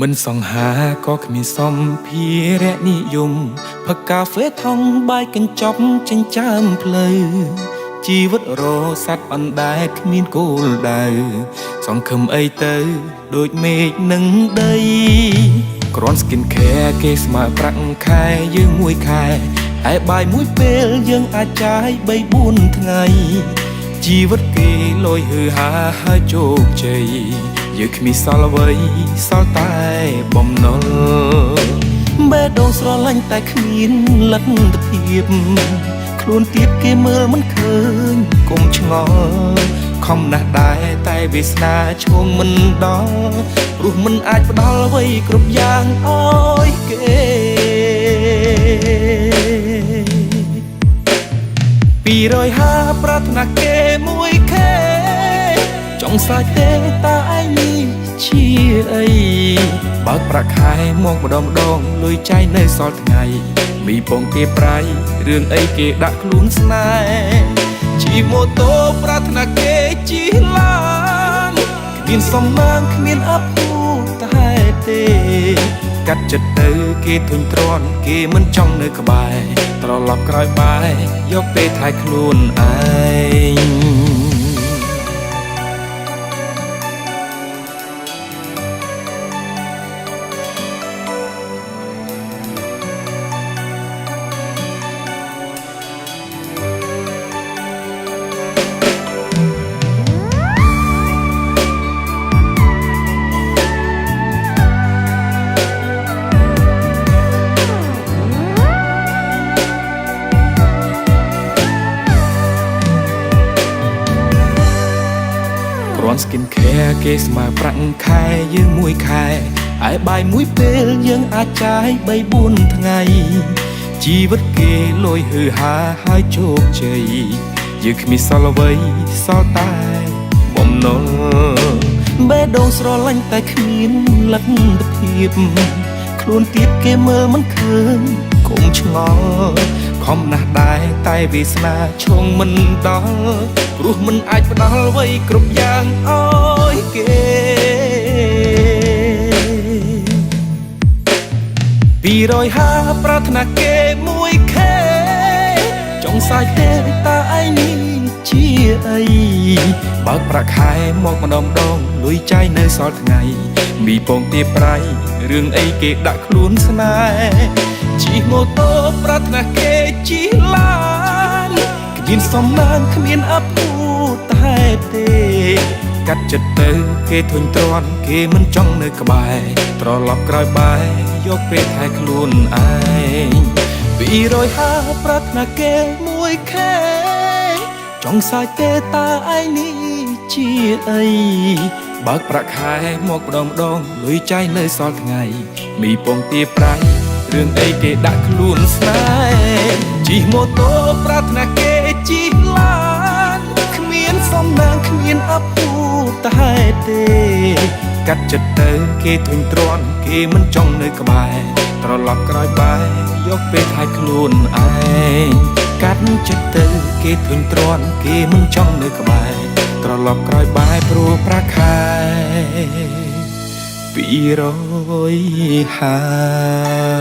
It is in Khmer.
មិនសង្ហាក៏គ្មានសំភារៈនិយមផឹកកាហ្វេថងបាយកញ្ចប់ចិញ្ចើមផ្លូវជីវិតរស័តអណ្ដែតគ្មានគោលដៅសង្ឃឹមអីទៅដូចមេឃនឹងដីគ្រាន់ skin care គេស្មើប្រាក់ខែយើងមួយខែហើយបាយមួយពេលយើងអាចចាយ 3-4 ថ្ងៃជីវិតគេលយហឺហាហើយជោគជ័យយើងគ្មានសល់អ្វីសល់តែបំណុលបេះដូងស្រឡាញ់តែគ្មានលទ្ធភាពខ្លួនទៀតគេមើលមិនឃើញគុំឆ្ងល់ខំណាស់ដែរតែវាសនាឈោងមិនដល់ព្រោះមិនអាចផ្ដល់អ្វីគ្រប់យ៉ាងអោយគេ250ប្រាថ្នាគេមួយខែចង់សាច់ទេតាឯងនេះជាអីបើកប្រាក់ខែមកម្ដងលុយចាយនៅសល់ថ្ងៃមីពងគេប្រៃរឿងអីគេដាក់ខ្លួនស្នេហ៍ជិះម៉ូតូប្រាថ្នាគេជិះឡានគ្មានសំណាងគ្មានអភូតែទេកាត់ចិត្តទៅគេធុញទ្រាន់គេមិនចង់នៅក្បែរត្រឡប់ក្រោយបែរយកពេលថែខ្លួនឯងskin care គេស្មើប្រាក់ខែយើងមួយខែហើយបាយមួយពេលយើងអាចចាយ 3-4 ថ្ងៃជីវិតគេលយហឺហាហើយជោគជ័យយើងគ្មានសល់អ្វីសល់តែបំណុលបេះដូងស្រឡាញ់តែគ្មានលទ្ធភាពខ្លួនទៀតគេមើលមិនឃើញគុំឆ្ងល់ខំណាស់ដែរតែវាសនាឈោងមិនដល់ព្រោះមិនអាចផ្ដល់អ្វីគ្រប់យ៉ាងអោយគេ250ប្រាថ្នាគេមួយខែចង់សាច់ទេតាឯងនេះជាអីបើកប្រាក់ខែមកម្ដងលុយចាយនៅសល់ថ្ងៃមីពងទាប្រៃរឿងអីគេដាក់ខ្លួនស្នេហ៍ជិះម៉ូតូប្រាថ្នាគេជិះឡានគ្មានសំណាងគ្មានអភូតែទេកាត់ចិត្តទៅគេធុញទ្រាន់គេមិនចង់នៅក្បែរត្រឡប់ក្រោយបែរយកពេលថែខ្លួនឯង250ប្រាថ្នាគេមួយខែចង់សាច់ទេតាឯងនេះជាអីបើកប្រាក់ខែមកម្ដងលុយចាយនៅសល់ថ្ងៃមីពងទាប្រៃរឿងអីគេដាក់ខ្លួនស្នេហ៍ជិះម៉ូតូប្រាថ្នាគេជិះឡានគ្មានសំណាងគ្មានអភូតែទេកាត់ចិត្តទៅគេធុញទ្រាន់គេមិនចង់នៅក្បែរត្រឡប់ក្រោយបែរយកពេលថែខ្លួនឯងកាត់ចិត្តទៅគេធុញទ្រាន់គេមិនចង់នៅក្បែរត្រឡប់ក្រោយបែរព្រោះប្រាក់ខែ250